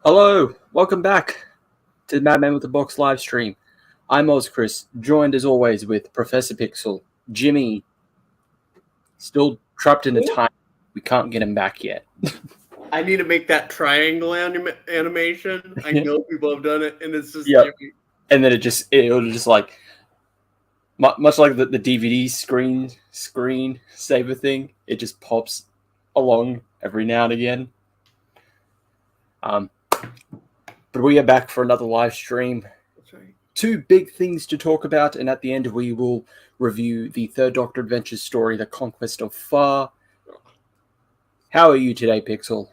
Hello, welcome back to the Madmen with the Box live stream. I'm OZChris, joined as always with ProfPixel, Jimmy, still trapped in a time. We can't get him back yet. I need to make that triangle animation. I know people have done it, and it's just Jimmy. And then it'll just like, much like the DVD screen saver thing, it just pops along every now and again. But we are back for another live stream. That's right. 2 big things to talk about, and at the end we will review the Third Doctor Adventures story, The Conquest of Far. How are you today, Pixel?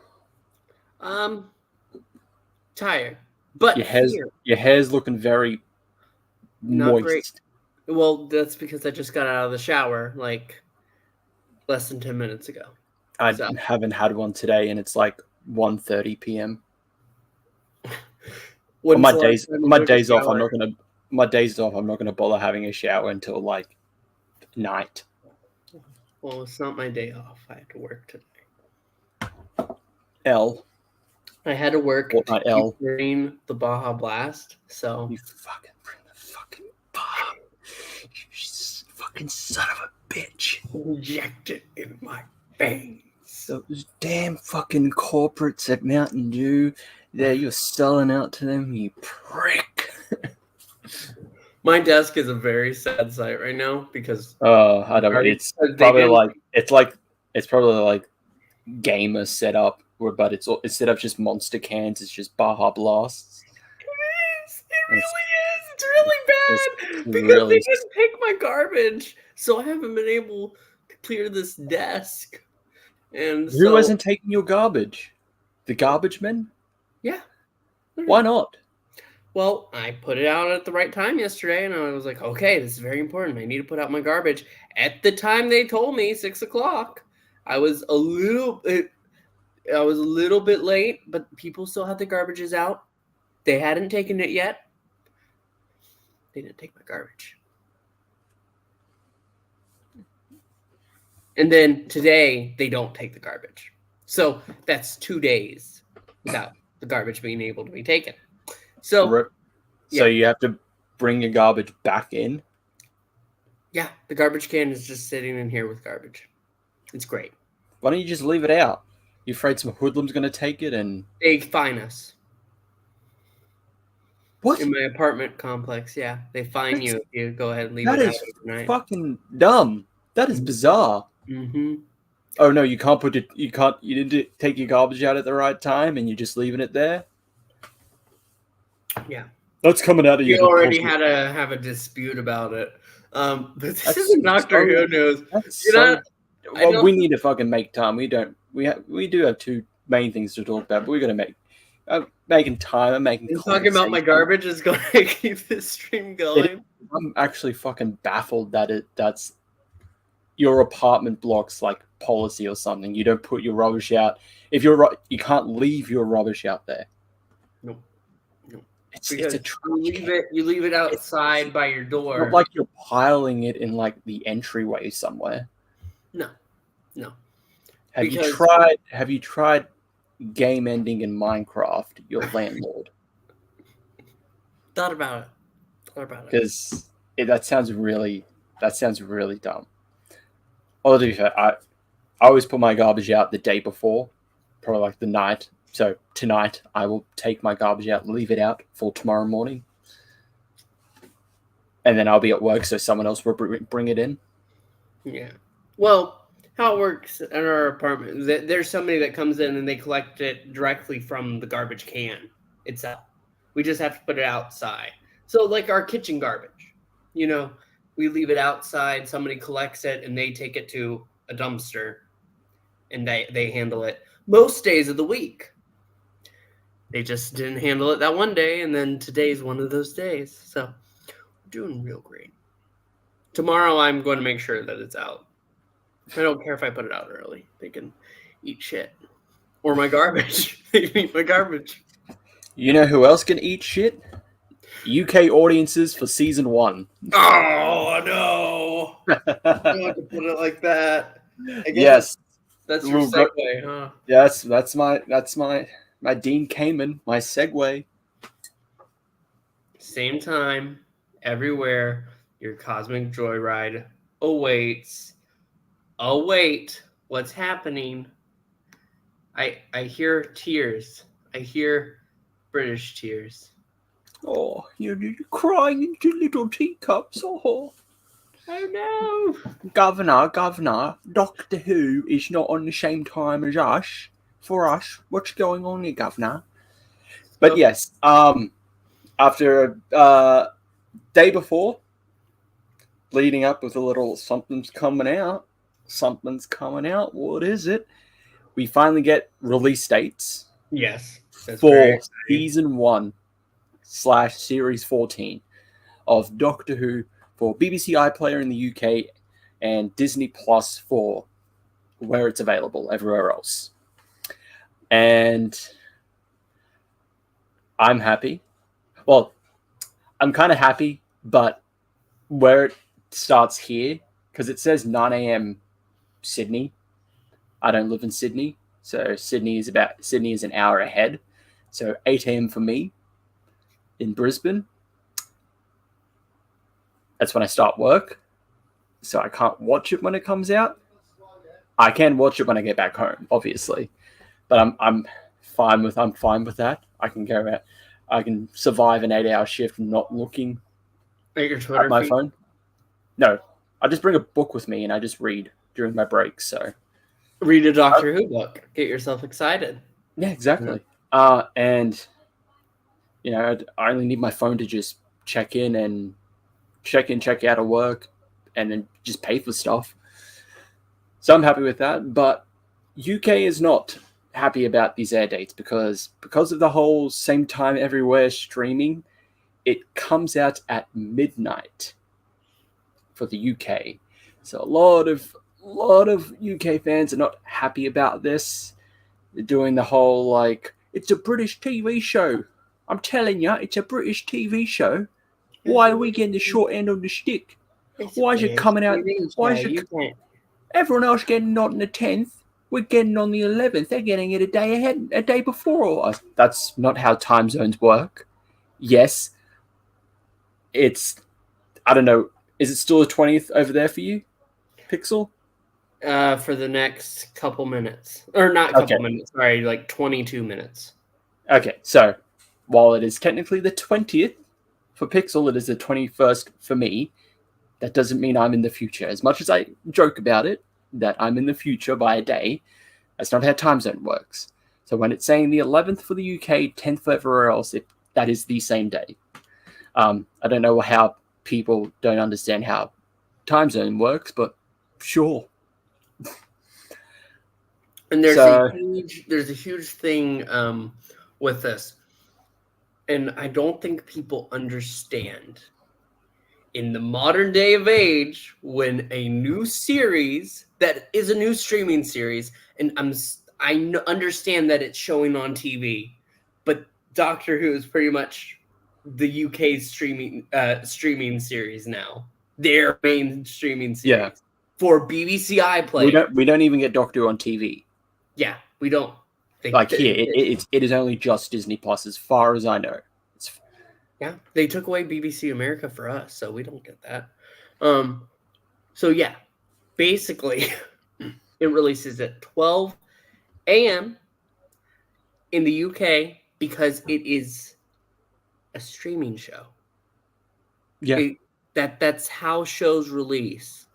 Tired, but your hair's looking very moist. Great. Well, that's because I just got out of the shower like less than 10 minutes ago. I haven't had one today, and it's like 1:30 p.m. On my days off, I'm not gonna bother having a shower until like night. Well, it's not my day off. I have to work today. I had to work during the Baja Blast, so you fucking bring the fucking Baja. You fucking son of a bitch. Inject it in my veins. Those damn fucking corporates at Mountain Dew. Yeah, you're selling out to them, you prick. My desk is a very sad sight right now because I don't know. It's probably like gamer setup, but it's instead of just monster cans, it's just Baja Blasts. It really is. It's really bad because they didn't take my garbage, so I haven't been able to clear this desk. And who hasn't taken your garbage? The garbage men? Yeah. Why not? Well, I put it out at the right time yesterday, and I was like, okay, this is very important. I need to put out my garbage. At the time they told me, 6 o'clock, I was a little bit late, but people still had the garbages out. They hadn't taken it yet. They didn't take my garbage. And then today, they don't take the garbage. So that's 2 days without the garbage being able to be taken. So you have to bring your garbage back in? Yeah, the garbage can is just sitting in here with garbage. It's great. Why don't you just leave it out? You afraid some hoodlum's going to take it and... They fine us. What? In my apartment complex, yeah. They fine you if you go ahead and leave it out overnight. That is fucking dumb. That is bizarre. Mm-hmm. Oh no, you didn't take your garbage out at the right time and you're just leaving it there? Yeah. That's coming out of you. We already had to have a dispute about it. But this is Doctor Who news. We need to fucking make time. We do have 2 main things to talk about, but we got to make making time and making. Talking about my garbage is going to keep this stream going. I'm actually fucking baffled that that's your apartment block's like policy or something. You don't put your rubbish out. If you can't leave your rubbish out there. Nope. It's a trash you leave it outside by your door. Not like you're piling it in like the entryway somewhere. No. Have you tried game ending in Minecraft, your landlord? Thought about it. Because that sounds really dumb. Although to be fair, I always put my garbage out the day before, probably like the night. So tonight I will take my garbage out, leave it out for tomorrow morning, and then I'll be at work, so someone else will bring it in. Yeah. Well, how it works in our apartment, there's somebody that comes in and they collect it directly from the garbage can itself. We just have to put it outside. So like our kitchen garbage, we leave it outside, somebody collects it, and they take it to a dumpster, and they handle it most days of the week. They just didn't handle it that one day, and then today's one of those days. So we're doing real great. Tomorrow I'm going to make sure that it's out. I don't care if I put it out early. They can eat shit. Or my garbage. They can eat my garbage. You know who else can eat shit? UK audiences for season 1. Oh no! You have to put it like that. I guess Yes, that's your We'll go- segue, huh? yes, that's my Dean Kamen, my segue. Same time, everywhere. Your cosmic joyride awaits. Oh wait, what's happening? I hear tears. I hear British tears. Oh, you're crying into little teacups. Oh, Oh no! Governor, Doctor Who is not on the same time as us. For us, what's going on here, Governor? But yes, after day before, leading up with a little something's coming out. What is it? We finally get release dates. Yes, for season 1 / series 14 of Doctor Who for BBC iPlayer in the UK and Disney Plus for where it's available everywhere else. And I'm happy. Well, I'm kind of happy, but where it starts here, because it says 9 a.m. Sydney. I don't live in Sydney, so Sydney is an hour ahead. So 8 a.m. for me in Brisbane. That's when I start work. So I can't watch it when it comes out. I can watch it when I get back home, obviously. But I'm fine with that. I can go out. I can survive an 8-hour shift not looking at my phone. No, I just bring a book with me and I just read during my breaks. So read a Doctor Who book. Get yourself excited. Yeah, exactly. And I only need my phone to just check in, check out of work, and then just pay for stuff. So I'm happy with that. But UK is not happy about these air dates because of the whole same time everywhere streaming. It comes out at midnight for the UK. So a lot of UK fans are not happy about this. They're doing the whole it's a British TV show. I'm telling you, it's a British TV show. Why are we getting the short end of the stick? Why is it coming out? Everyone else getting on the 10th? We're getting on the 11th. They're getting it a day ahead, a day before us. That's not how time zones work. Yes, it's. I don't know. Is it still the 20th over there for you, Pixel? For the next couple minutes, or not couple minutes. Sorry, like 22 minutes. Okay, so while it is technically the 20th for Pixel, it is the 21st for me. That doesn't mean I'm in the future. As much as I joke about it, that I'm in the future by a day, that's not how time zone works. So when it's saying the 11th for the UK, 10th for everywhere else, that is the same day. I don't know how people don't understand how time zone works, but sure. And there's a huge thing with this. And I don't think people understand. In the modern day of age, when a new series that is a new streaming series, and I understand that it's showing on TV, but Doctor Who is pretty much the UK's streaming series now. Their main streaming series for BBC iPlayer. We don't even get Doctor Who on TV. Yeah, we don't. Here, it is only just Disney Plus, as far as I know. Yeah, they took away BBC America for us, so we don't get that. So yeah, basically, it releases at 12 a.m. in the UK because it is a streaming show. Yeah, that's how shows release.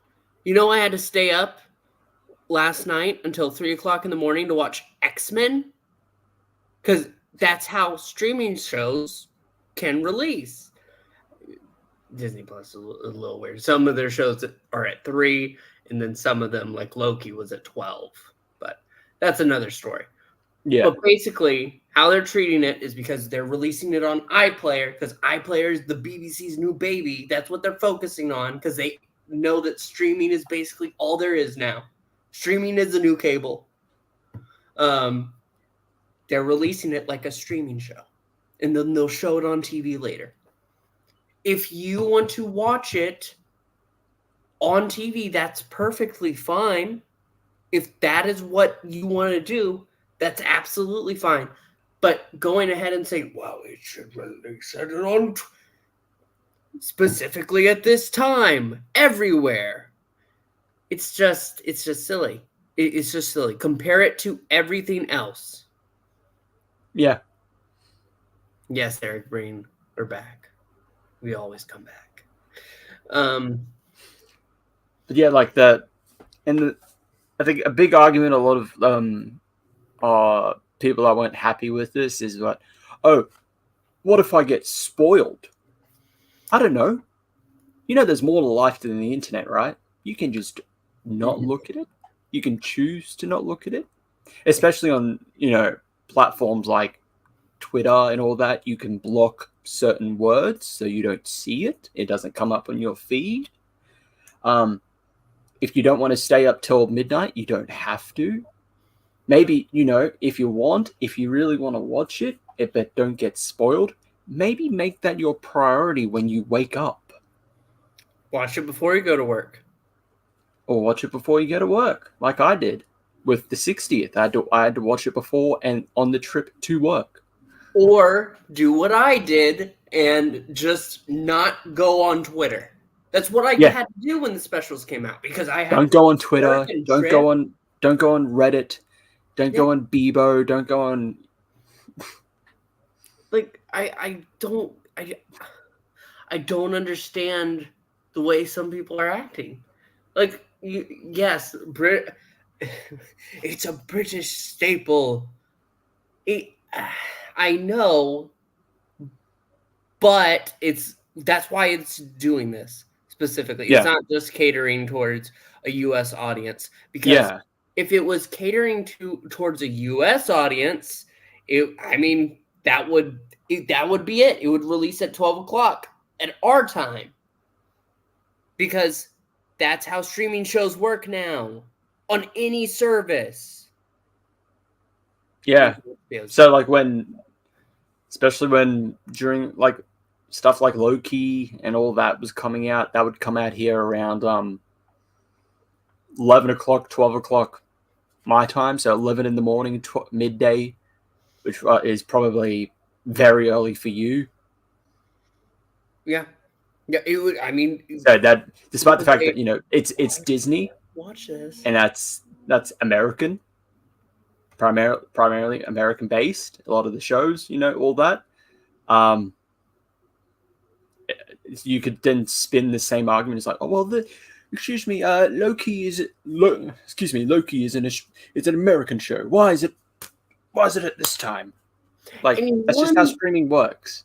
I had to stay up last night until 3:00 in the morning to watch X-Men because that's how streaming shows can release. Disney Plus is a little weird. Some of their shows are at 3, and then some of them, like Loki, was at 12. But that's another story. Yeah. But basically, how they're treating it is because they're releasing it on iPlayer, because iPlayer is the BBC's new baby. That's what they're focusing on, because they know that streaming is basically all there is now. Streaming is the new cable. They're releasing it like a streaming show, and then they'll show it on TV later. if you want to watch it on TV, that's perfectly fine. If that is what you want to do, that's absolutely fine. But going ahead and saying, well, it should release it on specifically at this time, everywhere. It's just silly. It's just silly. Compare it to everything else. Yeah. Yes, Eric Breen, we're back. We always come back. But yeah, like that, and I think a big argument a lot of people that weren't happy with this is that, oh, what if I get spoiled? I don't know. There's more to life than the internet, right? You can just not look at it. You can choose to not look at it, especially on platforms like Twitter and all that. You can block certain words so you don't see it. It doesn't come up on your feed. If you don't want to stay up till midnight, you don't have to. Maybe, if you really want to watch it, but don't get spoiled, maybe make that your priority when you wake up. Watch it before you go to work. Or watch it before you go to work, like I did with the 60th. I had to watch it before and on the trip to work. Or do what I did and just not go on Twitter. That's what I had to do when the specials came out, because I had don't go on Twitter, don't go on Reddit, don't go on Bebo, don't go on. Like I don't understand the way some people are acting. Like, yes, it's a British staple. I know, but that's why it's doing this specifically. It's not just catering towards a U.S. audience, because if it was catering towards a U.S. audience, that would be it. It would release at 12 o'clock at our time, because that's how streaming shows work now on any service. Yeah. So like especially when during like stuff like Loki and all that was coming out, that would come out here around 11 o'clock, 12 o'clock my time. So 11 in the morning, midday, which is probably very early for you. Yeah. Yeah, it would. So that, despite the fact that it's Disney, watch this, and that's American, primarily American based. A lot of the shows, all that. You could then spin the same argument. It's like, oh well, Loki is it's an American show. Why is it at this time? Like, that's just how streaming works.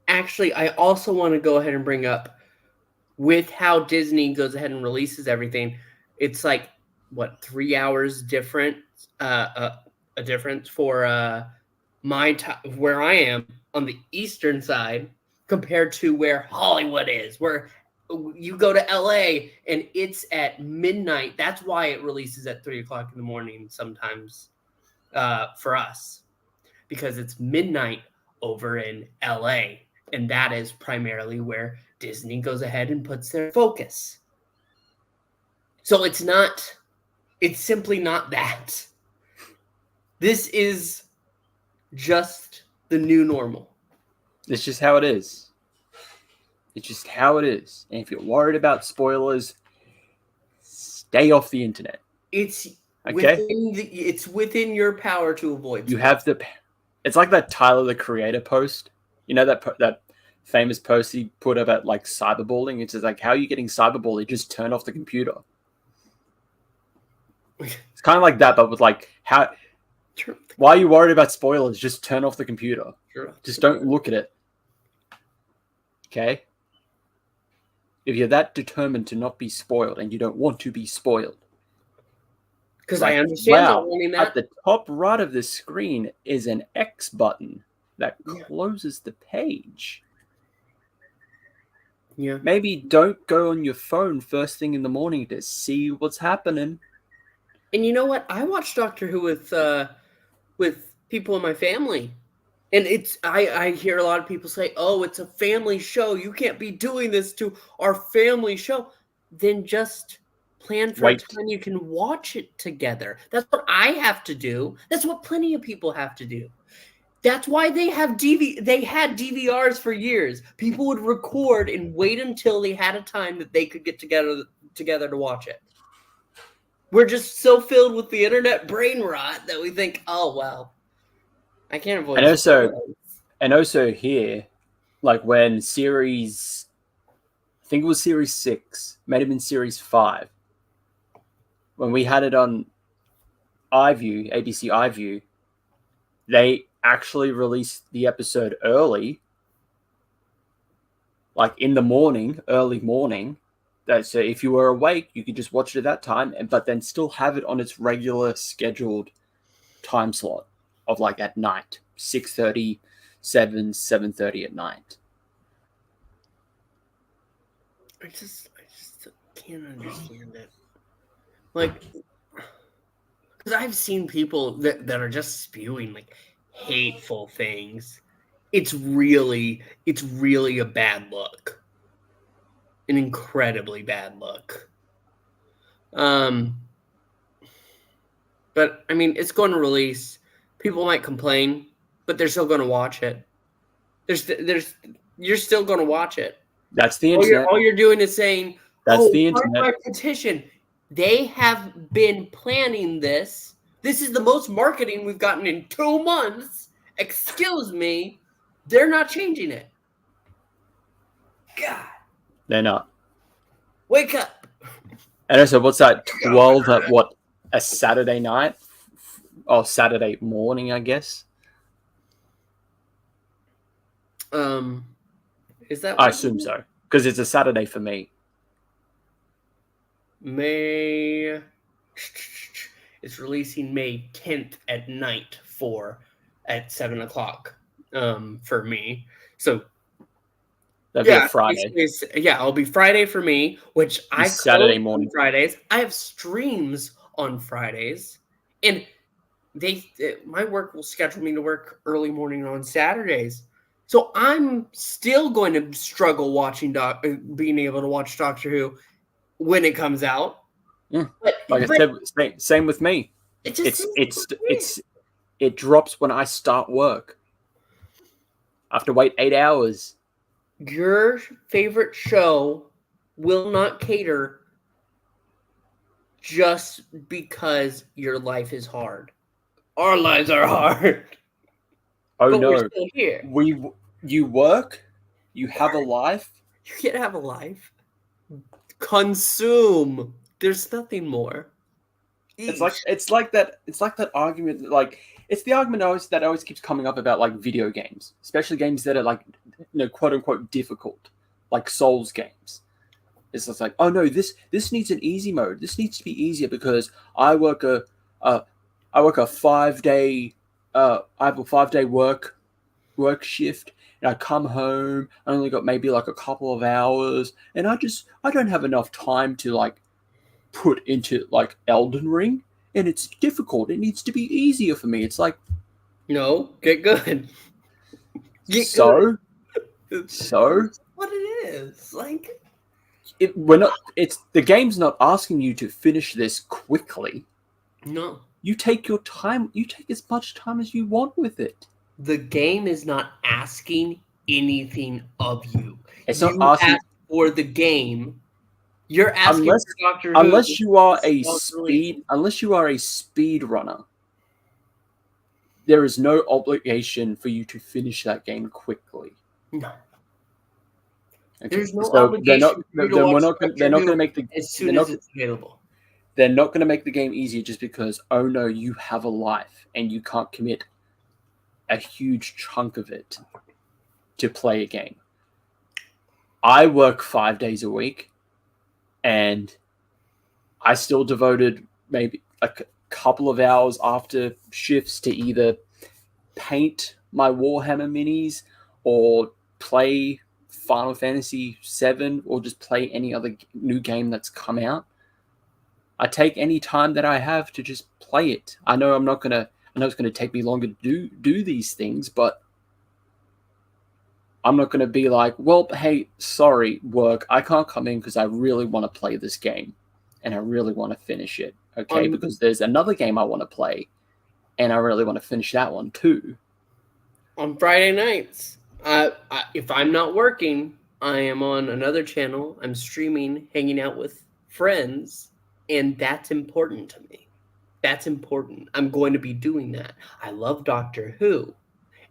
Actually, I also want to go ahead and bring up, with how Disney goes ahead and releases everything, it's like, what, 3 hours different, a difference for my time, where I am on the eastern side, compared to where Hollywood is, where you go to LA and it's at midnight. That's why it releases at 3 o'clock in the morning sometimes for us, because it's midnight over in LA. And that is primarily where Disney goes ahead and puts their focus. So it's simply not that. This is just the new normal. It's just how it is. It's just how it is. And if you're worried about spoilers, stay off the internet. It's okay. It's within your power to avoid. You have it's like that Tyler the Creator post. That famous post he put about like cyberbullying. It's just like, how are you getting cyberbullied? Just turn off the computer. It's kind of like that, but with like, why are you worried about spoilers? Just turn off the computer. Just don't look at it. Okay? If you're that determined to not be spoiled and you don't want to be spoiled. Because I understand not wanting that. At the top right of the screen is an X button that closes the page. Yeah. Maybe don't go on your phone first thing in the morning to see what's happening. And you know what? I watch Doctor Who with people in my family, And I hear a lot of people say, "Oh, it's a family show. You can't be doing this to our family show." Then just plan for a Wait. time you can watch it together. That's what I have to do. That's what plenty of people have to do. That's why they had DVRs for years. People would record and wait until they had a time that they could get together to watch it. We're just so filled with the internet brain rot that we think, "Oh well, I can't avoid." And also here, like when series, I think it was series 6, might have been series 5, when we had it on iView, ABC iView, they actually released the episode early, like in the morning, early morning. So if you were awake, you could just watch it at that time, but then still have it on its regular scheduled time slot of like at night, 6:30, 7:30 at night. I just can't understand it. Like, because I've seen people that are just spewing like hateful things. It's really a bad look. An incredibly bad look. But I mean, it's going to release. People might complain, but they're still going to watch it. You're still going to watch it. That's the internet. All you're doing is saying, That's the internet. My petition. They have been planning this. This is the most marketing we've gotten in 2 months. Excuse me. They're not changing it. God. They're not. Wake up. And also, what's that? 12 at what? A Saturday night? Or Saturday morning, I guess. Is that? I assume so, because it's a Saturday for me. It's releasing May 10th at night at 7 o'clock. For me, so that'd be a Friday. It'll be Friday for me, which I Saturday morning Fridays. I have streams on Fridays, and my work will schedule me to work early morning on Saturdays. So I'm still going to struggle being able to watch Doctor Who when it comes out. Yeah. I said, same with me. It drops when I start work. I have to wait 8 hours. Your favorite show will not cater just because your life is hard. Our lives are hard. Oh but no! We're still here. You work. You have a life. You can't have a life. Consume. There's nothing more. It's like that argument. Like it's the argument that always keeps coming up about like video games, especially games that are like, quote unquote difficult, like Souls games. It's just like, oh no, this needs an easy mode. This needs to be easier because I work a 5-day I have a 5-day work shift, and I come home. I only got maybe like a couple of hours, and I don't have enough time to like put into like Elden Ring, and it's difficult. It needs to be easier for me. It's like, no, get good. So what it is like. The game's not asking you to finish this quickly. No. You take your time. You take as much time as you want with it. The game is not asking anything of you. It's not asking for the game. You're asking unless, for Doctor Who. Unless you are a speed runner, there is no obligation for you to finish that game quickly. No. Okay. There's no obligation. They're not going to make the as soon as it's available. They're not going to make the game easier just because, oh no, you have a life and you can't commit a huge chunk of it to play a game. I work 5 days a week, and I still devoted maybe a couple of hours after shifts to either paint my Warhammer minis or play Final Fantasy VII or just play any other new game that's come out. I take any time that I have to just play it. I know it's going to take me longer to do these things, but I'm not going to be like, well, hey, sorry, work, I can't come in because I really want to play this game and I really want to finish it, okay? Because there's another game I want to play and I really want to finish that one too. On Friday nights, if I'm not working, I am on another channel. I'm streaming, hanging out with friends, and that's important to me. That's important. I'm going to be doing that. I love Doctor Who,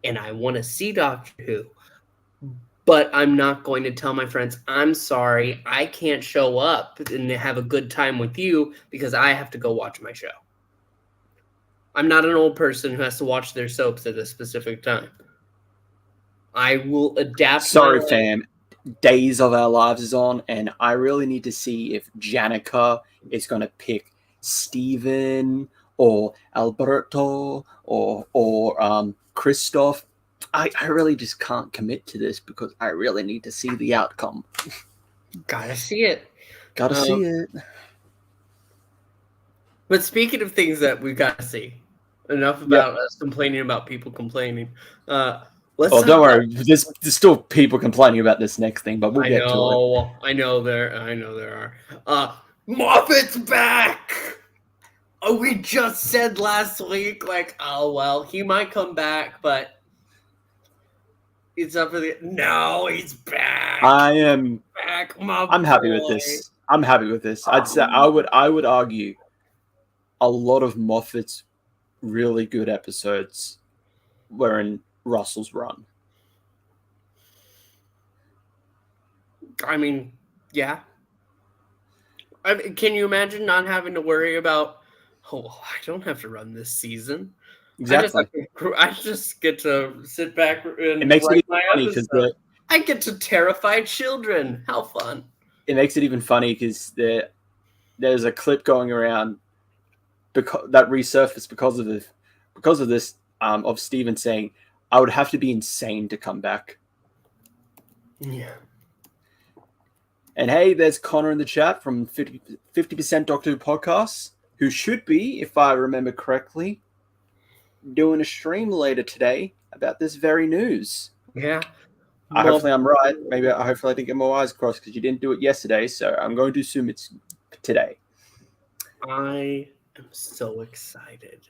and I want to see Doctor Who, but I'm not going to tell my friends, I'm sorry, I can't show up and have a good time with you because I have to go watch my show. I'm not an old person who has to watch their soaps at a specific time. I will adapt. Sorry, fam. Days of Our Lives is on, and I really need to see if Janica is going to pick Steven or Alberto or Christoph. I really just can't commit to this because I really need to see the outcome. Gotta see it. Gotta see it. But speaking of things that we've got to see, enough about us complaining about people complaining. Don't worry. There's still people complaining about this next thing, but we'll get to it. I know there are. Moffat's back. Oh, we just said last week, like, oh well, he might come back, but it's up for the. No, he's back. I am back. I'm happy with this. I'm happy with this. I'd say I would argue a lot of Moffat's really good episodes were in Russell's run. I mean, yeah. Can you imagine not having to worry about, I don't have to run this season. Exactly. I just get to sit back and it makes it funny because I get to terrify children. How fun. It makes it even funny because there's a clip going around that resurfaced because of this of Steven saying, I would have to be insane to come back. Yeah. And hey, there's Connor in the chat from 50% Doctor Who Podcasts, who should be, if I remember correctly, doing a stream later today about this very news. Yeah. Hopefully I'm right. Hopefully I didn't get my wires crossed because you didn't do it yesterday, so I'm going to assume it's today. I am so excited.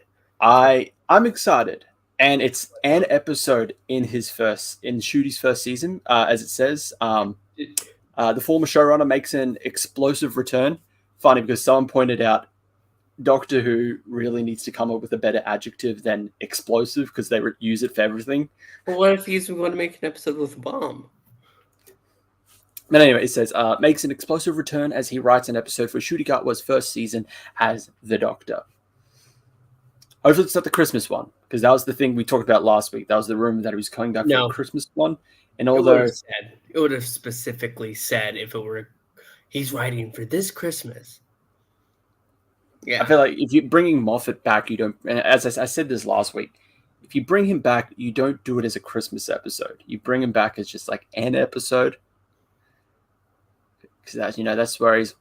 I'm excited. And it's an episode in Ncudi's first season, as it says. The former showrunner makes an explosive return. Funny because someone pointed out Doctor Who really needs to come up with a better adjective than explosive because they use it for everything. Well, what if he's going to make an episode with a bomb? But anyway, it says, makes an explosive return as he writes an episode for Ncuti Gatwa's first season as the Doctor. Hopefully it's not the Christmas one, because that was the thing we talked about last week. That was the rumor that he was coming back for the Christmas one. And although it would have specifically said if it were he's writing for this Christmas. Yeah. I feel like if you're bringing Moffat back, you don't, and as I said this last week, if you bring him back, you don't do it as a Christmas episode. You bring him back as just like an episode. Because that's where he's,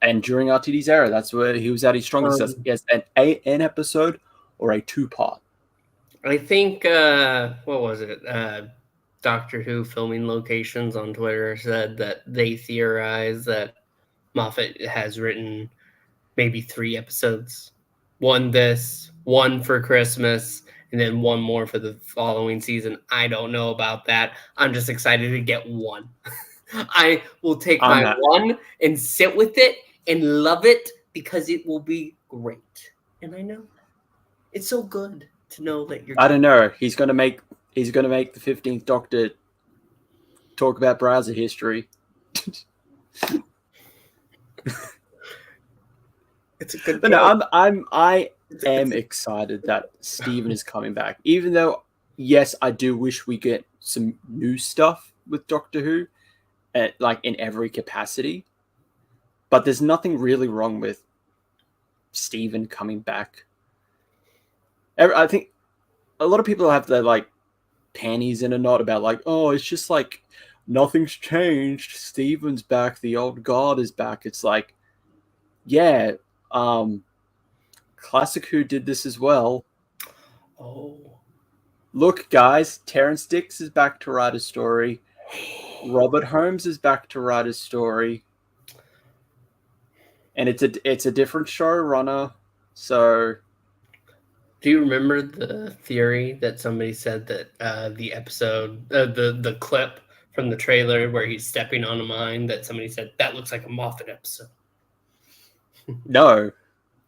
and during RTD's era, that's where he was at his strongest. He has an episode or a 2-part. I think, what was it? Doctor Who filming locations on Twitter said that they theorize that Moffat has written maybe 3 episodes. One for Christmas, and then one more for the following season. I don't know about that. I'm just excited to get one. I will take my one and sit with it and love it because it will be great. And I know it's so good to know that you're. I don't know. He's gonna make the 15th Doctor talk about browser history. It's a good. But no, I am excited that Steven is coming back. Even though, yes, I do wish we get some new stuff with Doctor Who, like in every capacity. But there's nothing really wrong with Steven coming back. I think a lot of people have their like panties in a knot about like, oh, it's just like nothing's changed. Steven's back. The old guard is back. It's like, yeah, Classic Who did this as well. Oh, Look, guys, Terrence Dix is back to write a story. Robert Holmes is back to write a story. And it's a different showrunner. So, do you remember the theory that somebody said that the episode, the clip from the trailer where he's stepping on a mine, that somebody said that looks like a Moffat episode? No.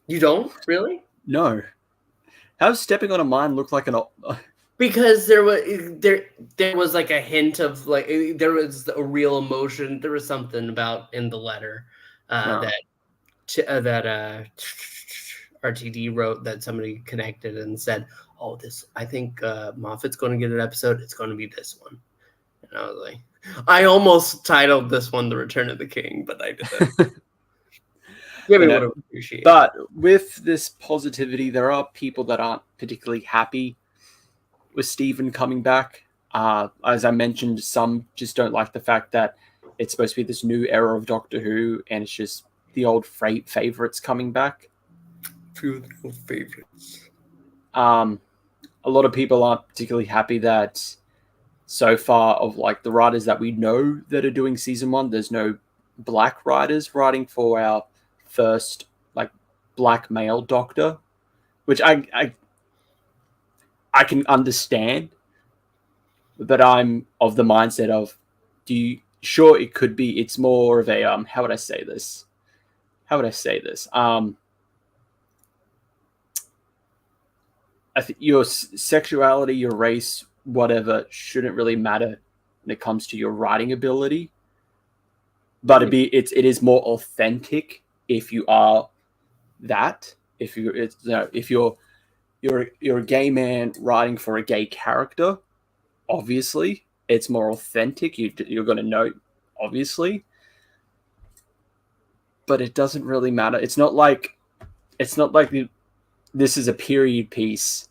You don't really? No. How's stepping on a mine look like an? Because there was like a hint of like there was a real emotion. There was something about in the letter that RTD wrote that somebody connected and said, "Oh, I think Moffat's going to get an episode. It's going to be this one." And I was like, I almost titled this one "The Return of the King," but I didn't. Yeah, we would have appreciated. But with this positivity, there are people that aren't particularly happy with Stephen coming back. As I mentioned, some just don't like the fact that it's supposed to be this new era of Doctor Who, and it's just the old favorites coming back. Few old favorites. A lot of people aren't particularly happy that so far of like the writers that we know that are doing season 1, there's no black writers writing for our first like black male Doctor, which I can understand, but I'm of the mindset of, sure it could be. It's more of a how would I say this? I think your sexuality, your race, whatever, shouldn't really matter when it comes to your writing ability. But it is more authentic if you are that. If you're a gay man writing for a gay character, obviously it's more authentic. You're going to know, obviously, but it doesn't really matter. It's not like this is a period piece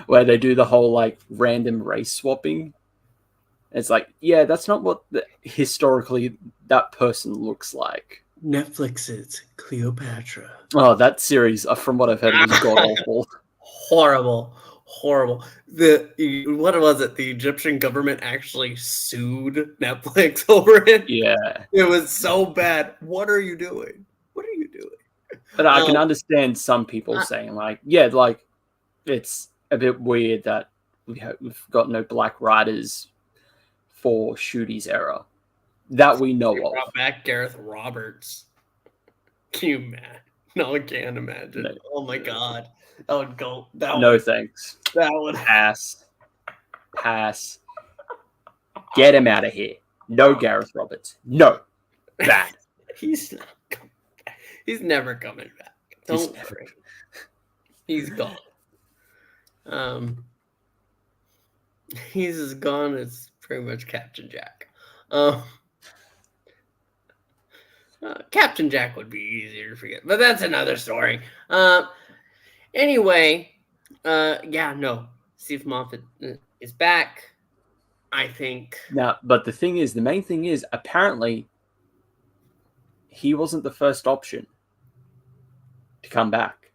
where they do the whole like random race swapping. It's like, yeah, that's not what historically that person looks like. Netflix's Cleopatra. Oh, that series, from what I've heard, was god awful. Horrible. What was it? The Egyptian government actually sued Netflix over it. Yeah, it was so bad. What are you doing? But I can understand some people saying like, yeah, like it's a bit weird that we've got no black writers for Shudi's era that we know of. Brought back Gareth Roberts. Can you imagine? No, I can't imagine. No. Oh my god, that would go. Thanks. That would pass. Get him out of here. No Gareth Roberts. No, bad. He's not coming back. He's never coming back. Don't worry. He's gone. He's as gone as pretty much Captain Jack. Captain Jack would be easier to forget, but that's another story. Anyway, Steve Moffat is back, I think. Now, but the main thing is, apparently, he wasn't the first option to come back.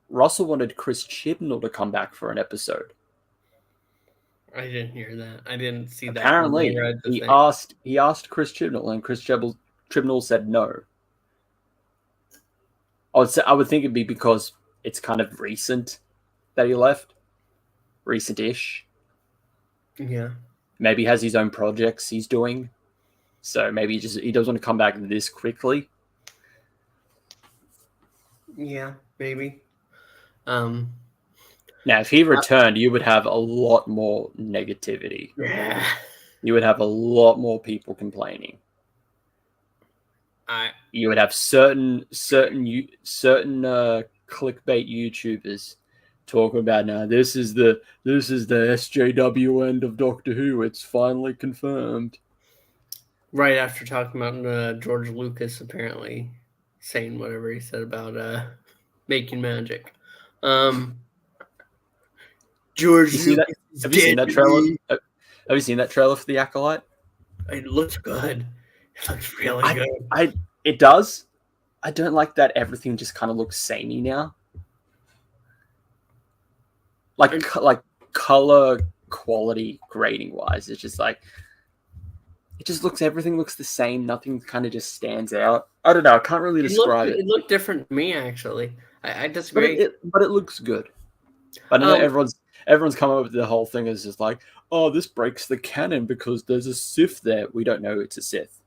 Russell wanted Chris Chibnall to come back for an episode. I didn't hear that. I didn't see that. Apparently, he asked Chris Chibnall, and Chris Chibnall said no. I would think it'd be because it's kind of recent that he left, recent-ish. Yeah. Maybe he has his own projects he's doing, so maybe he doesn't want to come back this quickly. Yeah, maybe. Now, if he returned, you would have a lot more negativity. Yeah. You would have a lot more people complaining. You would have certain clickbait YouTubers talking about, now this is the SJW end of Doctor Who. It's finally confirmed. Right after talking about George Lucas apparently saying whatever he said about making magic. George, have you seen that trailer? Have you seen that trailer for The Acolyte? It looks good. It looks really good. It does. I don't like that everything just kind of looks samey now. like color quality grading wise. It's just like everything looks the same. Nothing kind of just stands out. I don't know. I can't really describe it. It looked different to me, actually. I disagree. But it looks good. But I know everyone's come up with the whole thing is just like, oh, this breaks the canon because there's a Sith there. We don't know it's a Sith.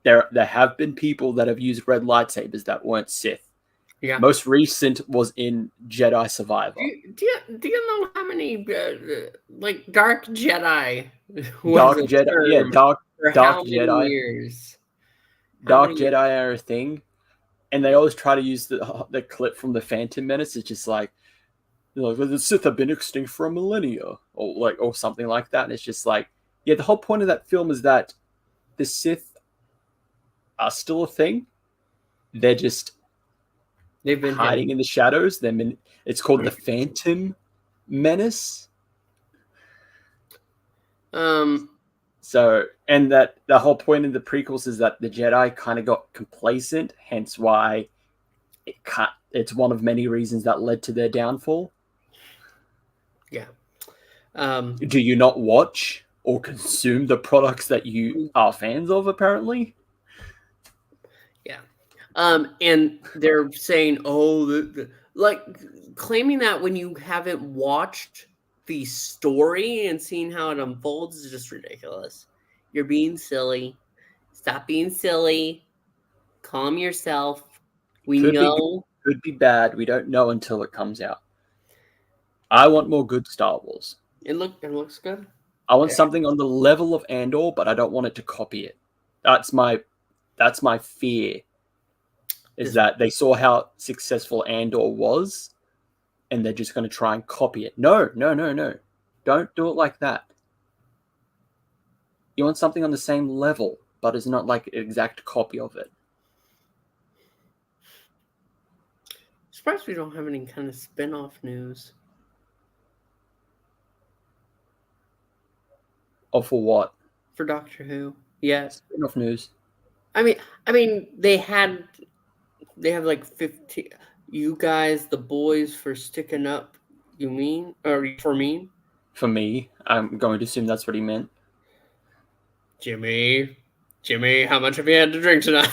There have been people that have used red lightsabers that weren't Sith. Yeah. Most recent was in Jedi Survivor. Do you know how many like dark Jedi? Dark Jedi, yeah, dark Jedi. Years? Dark Jedi are a thing, and they always try to use the clip from the Phantom Menace. It's just like, the Sith have been extinct for a millennia, or something like that. And it's just like, yeah, the whole point of that film is that the Sith are still a thing. They've been hiding in the shadows. It's called the Phantom Menace. So, and that the whole point in the prequels is that the Jedi kind of got complacent, hence why it's one of many reasons that led to their downfall. Yeah. Do you not watch or consume the products that you are fans of, apparently? Yeah. And they're saying, like claiming that when you haven't watched the story and seeing how it unfolds is just ridiculous. You're being silly. Stop being silly. Calm yourself. Could be bad. We don't know until it comes out. I want more good Star Wars. It looks good. I want something on the level of Andor, but I don't want it to copy it. That's my fear. Is that they saw how successful Andor was, and they're just going to try and copy it. No. Don't do it like that. You want something on the same level, but it's not like an exact copy of it. Surprised we don't have any kind of spin-off news. Oh, for what? For Doctor Who. Yeah. Spin-off news. I mean, they have like 50. You guys, the boys, for sticking up. You mean, or for me? For me, I'm going to assume that's what he meant. Jimmy, how much have you had to drink tonight?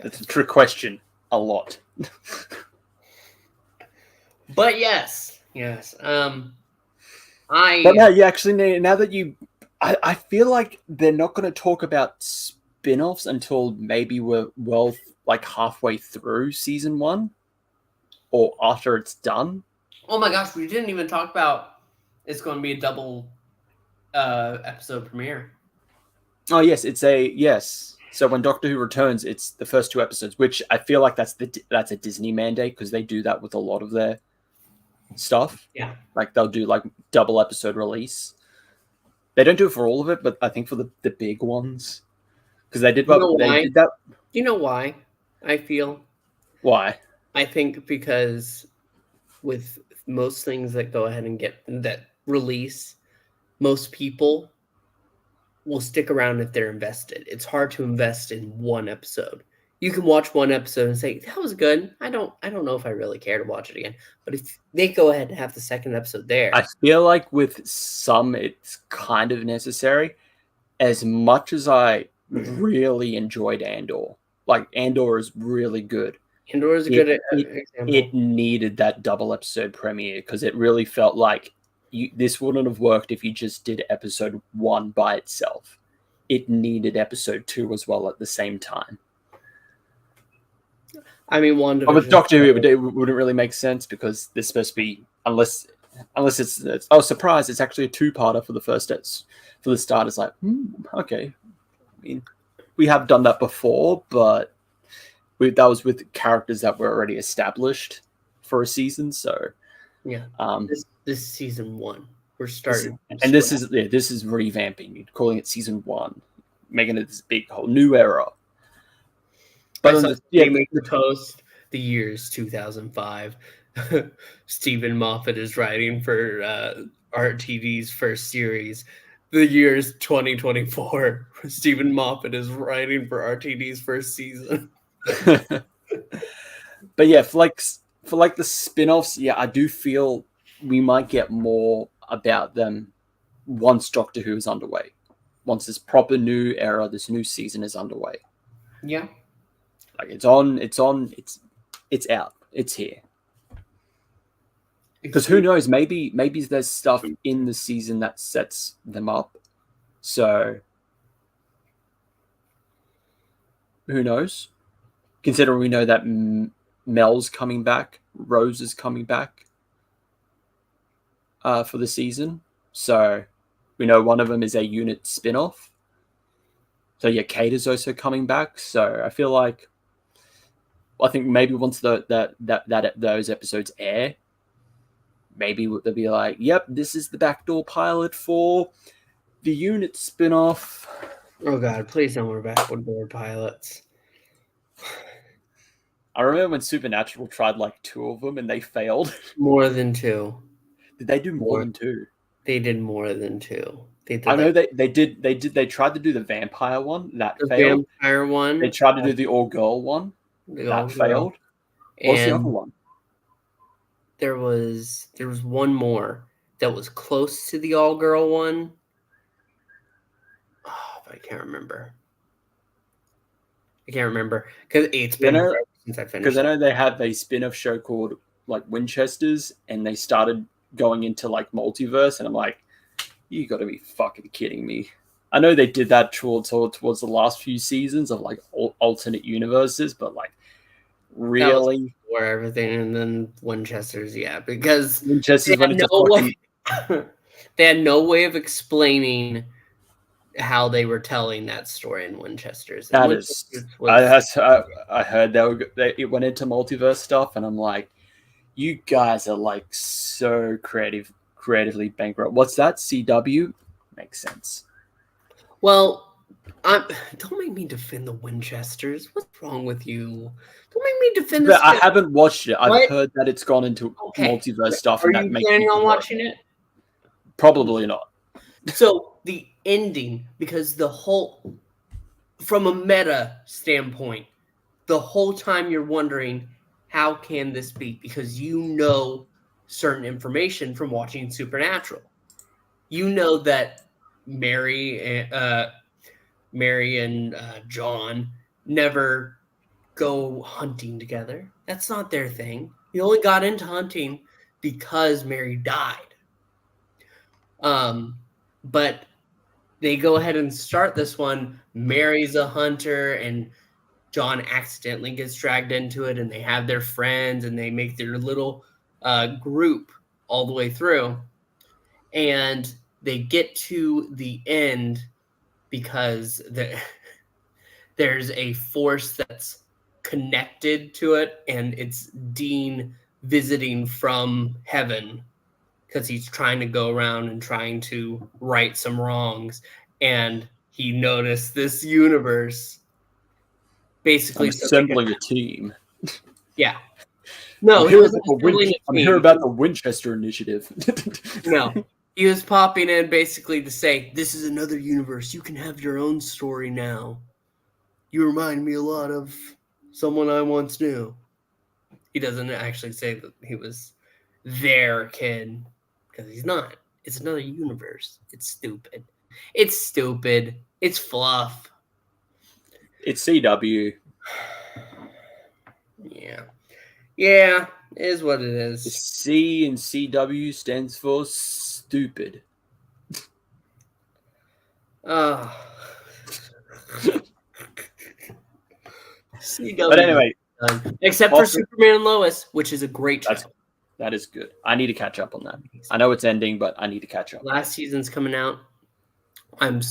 That's a trick question. A lot. But yes. But now you actually now that you, I feel like they're not going to talk about spin-offs until maybe we're halfway through season 1, or after it's done. Oh my gosh, we didn't even talk about it's going to be a double episode premiere. Oh yes, yes. So when Doctor Who returns, it's the first 2 episodes, which I feel like that's a Disney mandate because they do that with a lot of their stuff. Yeah, like they'll do like double episode release. They don't do it for all of it, but I think for the big ones, because they did. They did that. You know why? I feel why. I think because with most things that go ahead and get that release, most people will stick around if they're invested. It's hard to invest in one episode. You can watch one episode and say, that was good. I don't know if I really care to watch it again. But if they go ahead and have the second episode there. I feel like with some, it's kind of necessary. As much as I really enjoyed Andor. Like, Andor is really good. Andor is a good example. It needed that double episode premiere because it really felt like this wouldn't have worked if you just did episode 1 by itself. It needed episode 2 as well at the same time. I mean, WandaVision. With Doctor Who, it wouldn't really make sense because there's supposed to be, unless it's surprise, it's actually a 2-parter for the first. For the start, it's like, okay. I mean, we have done that before, but that was with characters that were already established for a season. So yeah, this is season 1. We're starting, this is revamping. You're calling it season 1, making it this big whole new era. But the post, the year's 2005. Stephen Moffat is writing for RTD's first series. The year's 2024. Stephen Moffat is writing for RTD's first season. But yeah, for like the spin-offs, yeah, I do feel we might get more about them once Doctor Who is underway. Once this proper new era, this new season is underway. Yeah. Like it's out. It's here. Because who knows? Maybe there's stuff in the season that sets them up. So who knows? Considering we know that Mel's coming back, Rose is coming back for the season. So we know one of them is a unit spin-off. So yeah, Kate is also coming back. So I feel like I think maybe once those episodes air, maybe they'll be like, yep, this is the backdoor pilot for the unit spin-off. Oh god, please no more backdoor pilots. I remember when Supernatural tried like 2 of them and they failed. More than 2. Did they do more than 2? They did more than 2. I know they did. They tried to do the vampire one that the failed. Vampire one. They tried to do the all-girl one that failed. What's the other one? There was one more that was close to the all-girl one. Oh, I can't remember. Because it's been since I finished. Because I know they have a spin-off show called like Winchesters, and they started going into like multiverse, and I'm like, you got to be fucking kidding me. I know they did that towards the last few seasons of like alternate universes, but like really, where everything, and then Winchesters, yeah, because Winchesters they had no way of explaining how they were telling that story in Winchesters. That is, I heard it went into multiverse stuff, and I'm like, you guys are like so creatively bankrupt. What's that? CW? Makes sense. Well, don't make me defend the Winchesters. What's wrong with you? Don't make me defend this. I haven't watched it. I've heard that it's gone into multiverse stuff. Are you planning on watching it? Probably not. So the ending, because from a meta standpoint, the whole time you're wondering, how can this be? Because you know certain information from watching Supernatural. You know that Mary and John never go hunting together. That's not their thing. He only got into hunting because Mary died. But they go ahead and start this one. Mary's a hunter, and John accidentally gets dragged into it, and they have their friends, and they make their little group all the way through. And they get to the end because there's a force that's connected to it, and it's Dean visiting from heaven because he's trying to go around and trying to right some wrongs. And he noticed this universe basically assembling a team. Yeah. No, I'm here about the Winchester Initiative. No. He was popping in basically to say, this is another universe. You can have your own story now. You remind me a lot of someone I once knew. He doesn't actually say that he was their kid, because he's not. It's another universe. It's stupid. It's fluff. It's CW. Yeah. Yeah, it is what it is. The C in CW stands for stupid. CW. But anyway. Except for Superman and Lois, which is a great show. That is good. I need to catch up on that. I know it's ending, but I need to catch up. Last season's coming out. I'm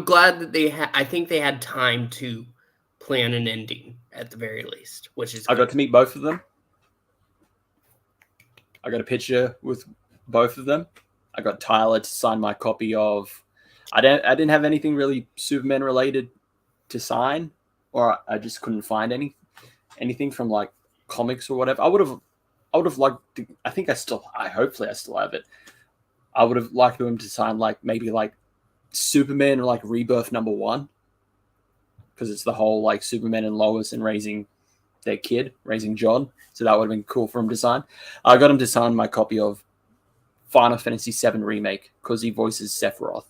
glad that I think they had time to plan an ending at the very least, which is I got to meet both of them. I got a picture with both of them. I got Tyler to sign my copy of. I didn't have anything really Superman related to sign, or I just couldn't find anything from like comics or whatever. I would have liked to, hopefully I still have it. I would have liked him to sign like maybe like Superman or like Rebirth #1, because it's the whole like Superman and Lois and raising their kid, raising John. So that would have been cool for him to sign. I got him to sign my copy of Final Fantasy VII Remake because he voices Sephiroth.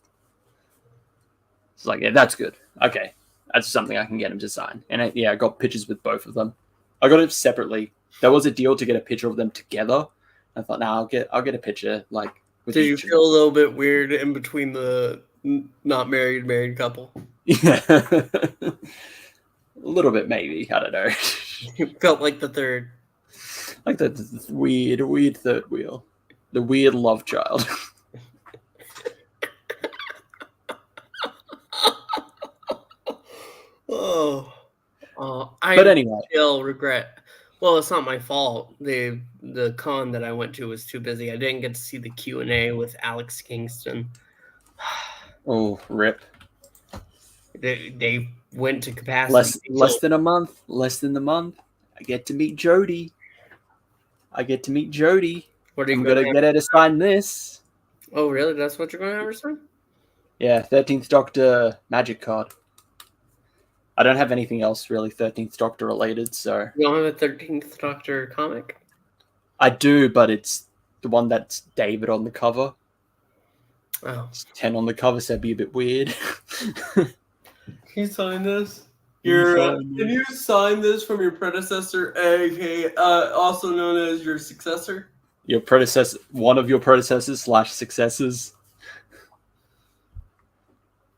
It's like, yeah, that's good. Okay, that's something I can get him to sign. And I got pictures with both of them. I got it separately. There was a deal to get a picture of them together. I thought, I'll get a picture like. With Did you feel a little bit weird in between the not married couple? Yeah, a little bit maybe. I don't know. You felt like the third. Like the weird third wheel. The weird love child. I but anyway, still regret. Well, it's not my fault. The con that I went to was too busy. I didn't get to see the Q&A with Alex Kingston. Oh, rip. They went to capacity. Less than a month. Less than the month. I get to meet Jody. What are you I'm gonna get her to sign this. Oh, really? That's what you're going to have her sign? Yeah, 13th Doctor magic card. I don't have anything else really 13th Doctor related, so... You don't have a 13th Doctor comic? I do, but it's the one that's David on the cover. Oh. It's 10 on the cover, so it'd be a bit weird. Can you sign this? Can you sign this from your predecessor, aka also known as your successor? Your predecessor, one of your predecessors / successors.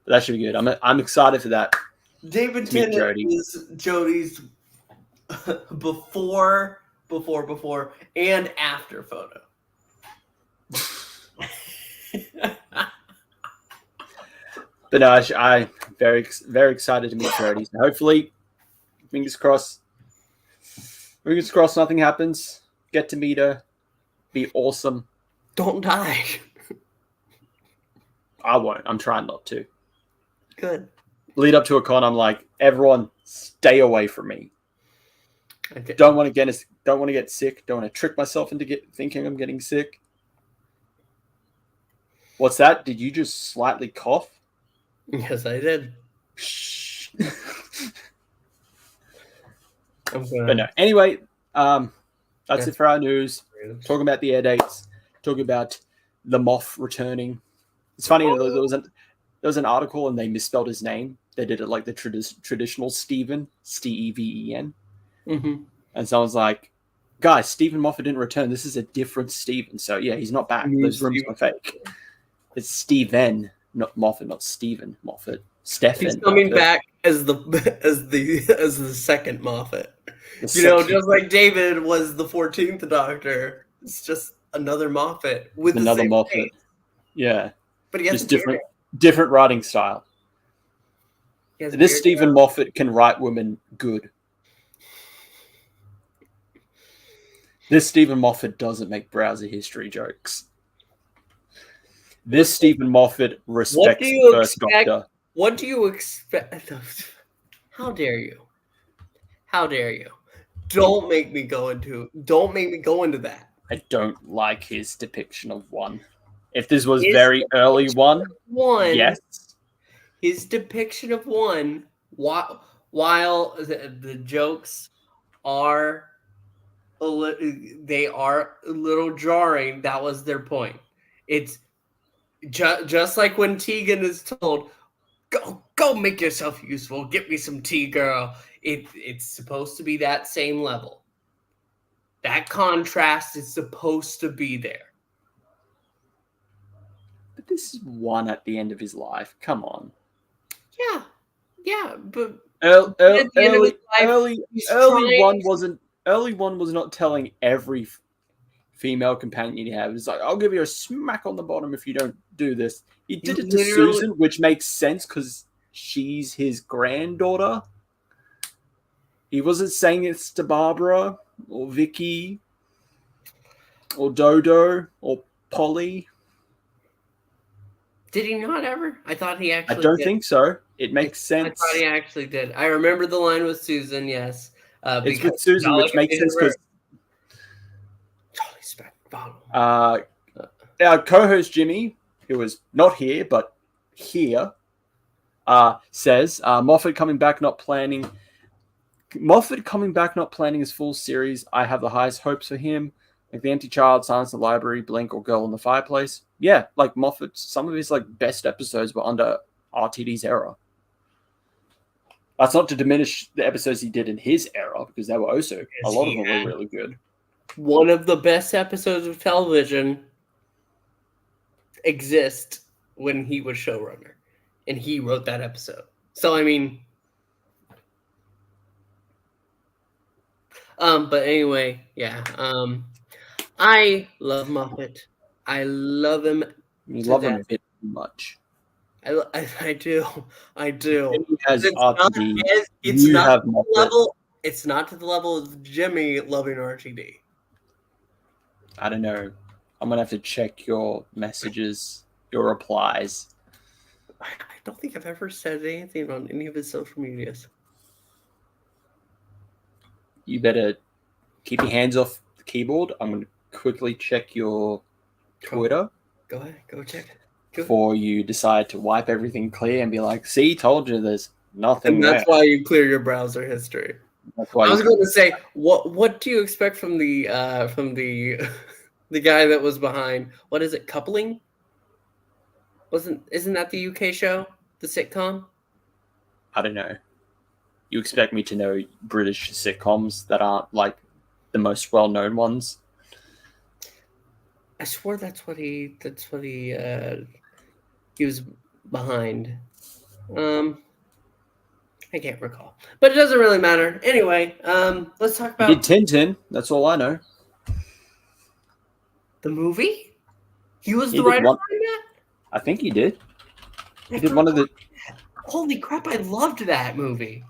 That should be good. I'm excited for that. David Tennant is Jody's before, and after photo. But no, I'm very, very excited to meet Jody. So hopefully, fingers crossed, nothing happens. Get to meet her. Be awesome. Don't die. I won't. I'm trying not to. Good. Lead up to a con, I'm like, everyone, stay away from me. Okay. Don't want to get sick. Don't want to trick myself into thinking I'm getting sick. What's that? Did you just slightly cough? Yes, I did. But no. Anyway, that's it for our news. Talking about the air dates. Talking about the Moff returning. It's funny, there was an article and they misspelled his name. They did it like the traditional Steven, Steven. Mm-hmm. And someone's like, guys, Stephen Moffat didn't return. This is a different Steven. So yeah, he's not back. Those rooms are fake. It's Steven, not Moffat, not Stephen Moffat. Stefan. He's coming back as the second Moffat. Just like David was the 14th Doctor. It's just another Moffat with another Moffat. Face. Yeah. But he has just different writing style. This Stephen Moffat can write women good. This Stephen Moffat doesn't make browser history jokes. This Stephen Moffat respects the first Doctor. What do you expect? How dare you? How dare you? Don't make me go into that. I don't like his depiction of one. If this was very early one, yes. His depiction of one, while the jokes are a little jarring, that was their point. It's just like when Tegan is told, "Go make yourself useful. Get me some tea, girl." It's supposed to be that same level. That contrast is supposed to be there. But this is one at the end of his life. Come on. Yeah, but early one was not telling every female companion you have. It's like, I'll give you a smack on the bottom if you don't do this. He did it to Susan, which makes sense because she's his granddaughter. He wasn't saying this to Barbara or Vicky or Dodo or Polly. Did he not ever? I thought he actually did. I don't think so. It makes sense. I thought he actually did. I remember the line with Susan, yes. It's with Susan, which makes sense because our co-host Jimmy, who is not here, but here, says Moffat coming back, not planning Moffat coming back, not planning his full series. I have the highest hopes for him. Like The Empty Child, Silence in the Library, Blink, or Girl in the Fireplace. Yeah, like Moffat, some of his like best episodes were under RTD's era. That's not to diminish the episodes he did in his era, because they were also, a lot of them were really good. One of the best episodes of television exist when he was showrunner, and he wrote that episode. So, I mean... but anyway, yeah. I love Moffat. I love him. You love him a bit too much. I do. I do. He has It's RTD. It's You not have to the Moffat. level. It's not to the level of Jimmy loving RTD. I don't know. I'm gonna have to check your messages, your replies. I don't think I've ever said anything on any of his social medias. You better keep your hands off the keyboard. I'm gonna quickly check your Twitter. Go ahead. Go check it. Before you decide to wipe everything clear and be like, see, told you there's nothing and that's there. why you clear your browser history. That's why I was going to say, what do you expect from the the guy that was behind, what is it, Coupling? Isn't that the UK show, the sitcom? I don't know. You expect me to know British sitcoms that aren't like the most well-known ones? I swore that's what he was behind. I can't recall, but it doesn't really matter. Anyway, let's talk about He did Tintin. That's all I know. the movie. He was He the did writer one- behind that. I think he did. He did one of the. Holy crap! I loved that movie.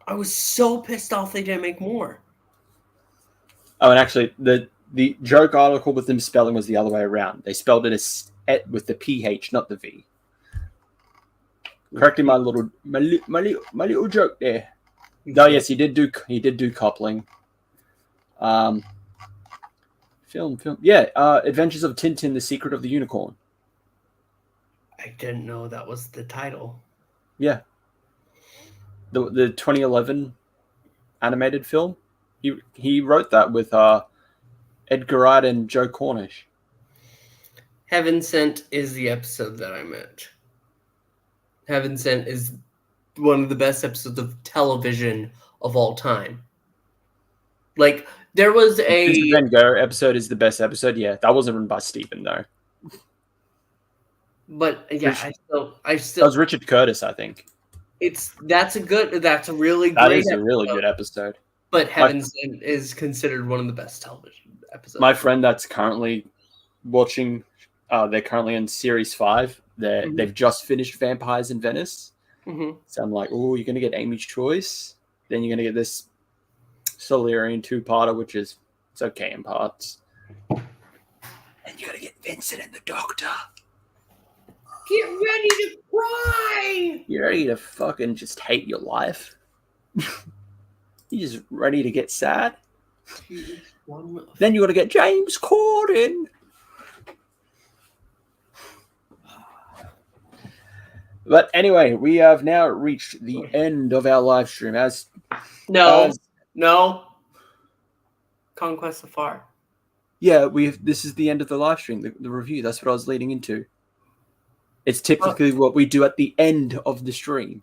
I was so pissed off they didn't make more. Oh, and actually, the joke article with them spelling was the other way around. They spelled it as with the PH, not the V. Correcting my little joke there. No, yes, he did do coupling. Film. Yeah, Adventures of Tintin: The Secret of the Unicorn. I didn't know that was the title. Yeah. The 2011 animated film. He wrote that with Edgar Wright and Joe Cornish. Heaven Sent is the episode that I meant. Heaven Sent is one of the best episodes of television of all time. Like, there was a... Vincent Van Gogh episode is the best episode. Yeah, that wasn't written by Stephen, though. But, yeah, I still... That was Richard Curtis, I think. That's a really great That is a really good episode. But Heaven Sent is considered one of the best television episodes. My friend that's currently watching... they're currently in Series 5. They've just finished Vampires in Venice. Mm-hmm. So I'm like, oh, you're going to get Amy's Choice. Then you're going to get this Solarian 2-parter, which is it's okay in parts. And you're going to get Vincent and the Doctor. Get ready to cry! You're ready to fucking just hate your life. You're just ready to get sad. Then you got to get James Corden. But anyway, we have now reached the end of our live stream. No. Conquest of Far. Yeah, this is the end of the live stream, the review. That's what I was leading into. It's typically what we do at the end of the stream.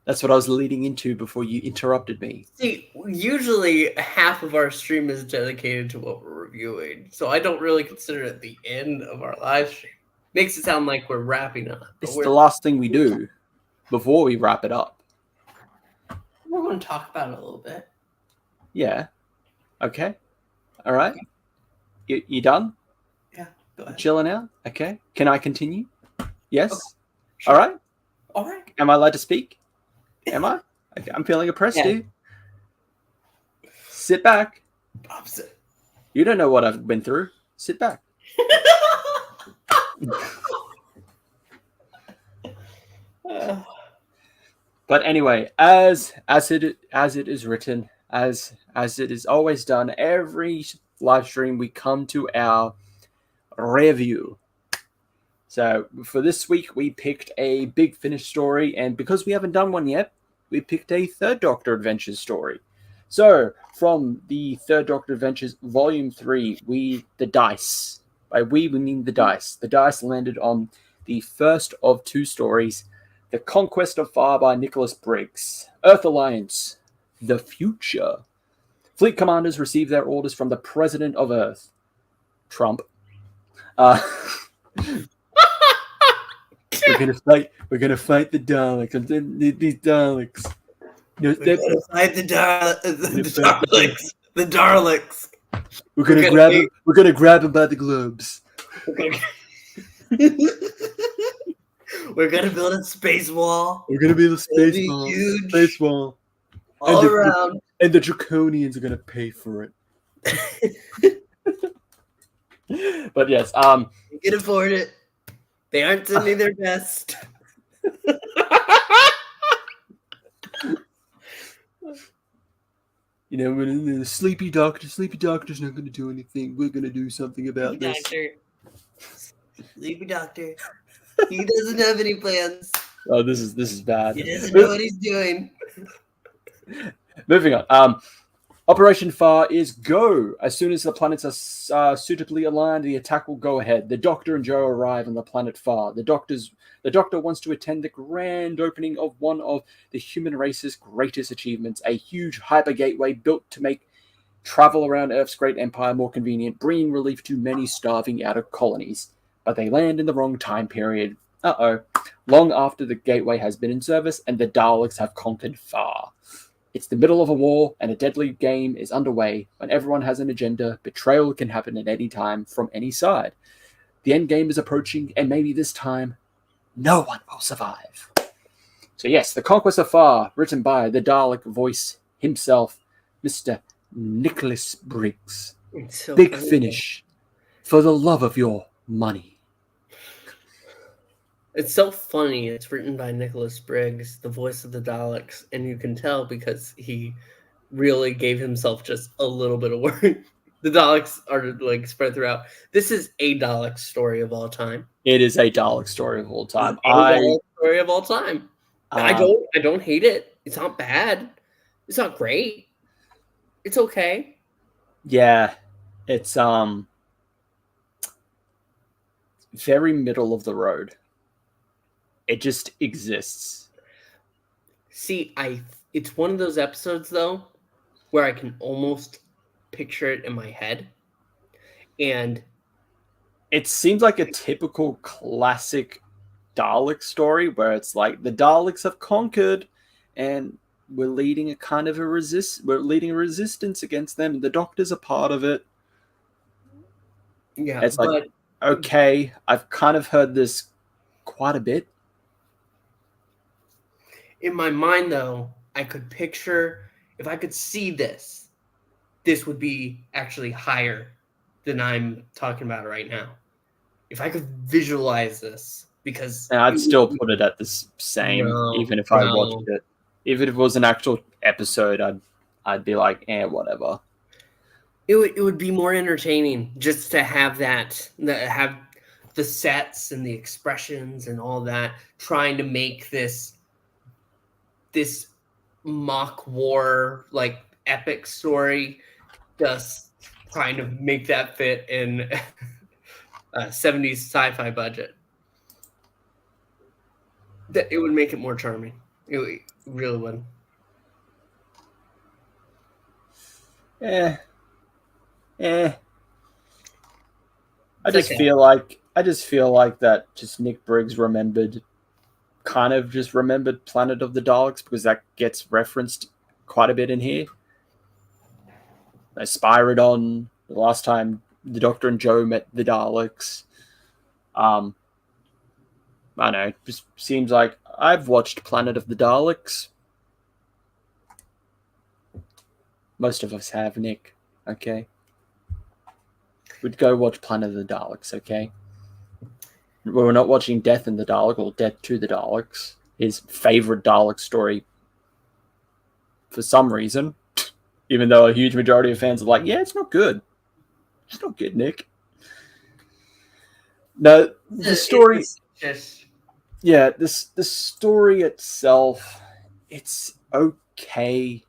That's what I was leading into before you interrupted me. See, usually half of our stream is dedicated to what we're reviewing, so I don't really consider it the end of our live stream. Makes it sound like we're wrapping up. It's the last thing we do before we wrap it up. We're going to talk about it a little bit. Yeah. Okay. All right. You done? Yeah. Go ahead. Chilling out? Okay. Can I continue? Yes. Okay. Sure. All right. All right. Am I allowed to speak? Am I? Okay. I'm feeling oppressed, dude. Sit back. Opposite. You don't know what I've been through. Sit back. But anyway, as it is written, as it is always done, every live stream we come to our review. So for this week, we picked a Big Finish story, and because we haven't done one yet, we picked a Third Doctor Adventures story. So from the Third Doctor Adventures Volume 3, The Dice. By we mean The Dice. The Dice landed on the first of 2 stories, The Conquest of Far by Nicholas Briggs. Earth Alliance, The Future. Fleet commanders receive their orders from the President of Earth, Trump. We're gonna fight the Daleks. These Daleks. We're gonna fight the Daleks. The Daleks. We're gonna grab him by the globes. We're gonna build a space wall. We're gonna build a space wall. All around. And the Draconians are gonna pay for it. But yes, you can afford it. They aren't sending their best. You know, when the sleepy doctor's not going to do anything. We're going to do something about this. Sleepy doctor. He doesn't have any plans. Oh, this is bad. He doesn't know what he's doing. Moving on. Operation Far is go. As soon as the planets are suitably aligned, the attack will go ahead. The Doctor and Joe arrive on the planet Far. The Doctor wants to attend the grand opening of one of the human race's greatest achievements, a huge hyper gateway built to make travel around Earth's great empire more convenient, bringing relief to many starving outer colonies. But they land in the wrong time period. Long after the gateway has been in service and the Daleks have conquered Far. It's the middle of a war, and a deadly game is underway. When everyone has an agenda, betrayal can happen at any time from any side. The end game is approaching, and maybe this time, no one will survive. So yes, The Conquest of Far, written by the Dalek voice himself, Mr. Nicholas Briggs. So Big Finish, for the love of your money. It's so funny. It's written by Nicholas Briggs, the voice of the Daleks, and you can tell because he really gave himself just a little bit of work. The Daleks are like spread throughout. This is a Dalek story of all time. It is a Dalek story of all time. Story of all time. I don't hate it. It's not bad. It's not great. It's okay. Yeah, it's very middle of the road. It just exists. See, it's one of those episodes though where I can almost picture it in my head, and it seems like a typical classic Dalek story where it's like the Daleks have conquered, and we're leading a resistance against them. The Doctor's a part of it. Yeah, it's like okay, I've kind of heard this quite a bit. In my mind, though, I could picture, if I could see this would be actually higher than I'm talking about right now. If I could visualize this, because... And I'd still put it at the same, even if I watched it. Even if it was an actual episode, I'd be like, whatever. It would be more entertaining just to have have the sets and the expressions and all that, trying to make this mock war like epic story, just trying to make that fit in a 70s sci-fi budget. It would make it more charming. It really would. I just feel like that just Nick Briggs remembered Planet of the Daleks, because that gets referenced quite a bit in here. Spyridon, the last time the Doctor and Joe met the Daleks. I don't know, it just seems like I've watched Planet of the Daleks. Most of us have, Nick. Okay. We'd go watch Planet of the Daleks, okay? We're not watching Death in the Dalek or Death to the Daleks. His favorite Dalek story for some reason. Even though a huge majority of fans are like, yeah, it's not good. It's not good, Nick. No, the story, just the story itself, it's okay.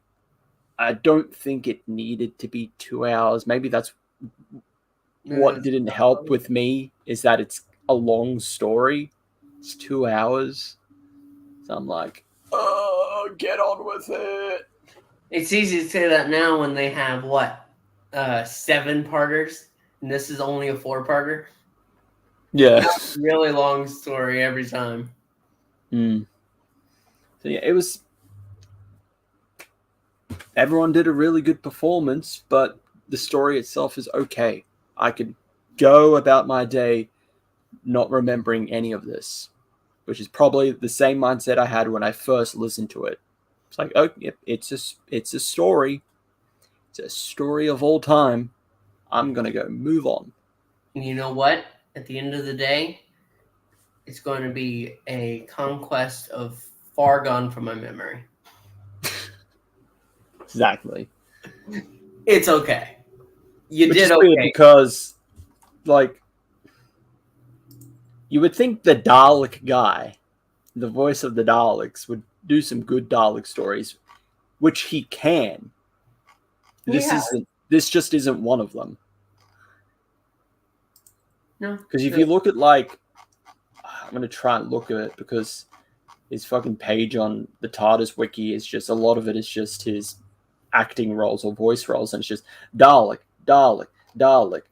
I don't think it needed to be 2 hours. Maybe that's what didn't help with me, is that it's a long story. It's 2 hours. So I'm like, oh, get on with it. It's easy to say that now when they have 7 parters, and this is only a 4-parter. Yeah. Really long story every time. So yeah, it was. Everyone did a really good performance, but the story itself is okay. I could go about my day not remembering any of this, which is probably the same mindset I had when I first listened to it. It's like, oh, yep, it's a story. It's a story of all time. I'm gonna go move on. And you know what? At the end of the day, it's going to be a conquest of far gone from my memory. Exactly. It's okay. Which did is weird because, like, you would think the Dalek guy, the voice of the Daleks, would do some good Dalek stories, which he can. This just isn't one of them. No. Because if you look at, like, I'm going to try and look at it because his fucking page on the TARDIS wiki is just, a lot of it is just his acting roles or voice roles, and it's just Dalek, Dalek, Dalek,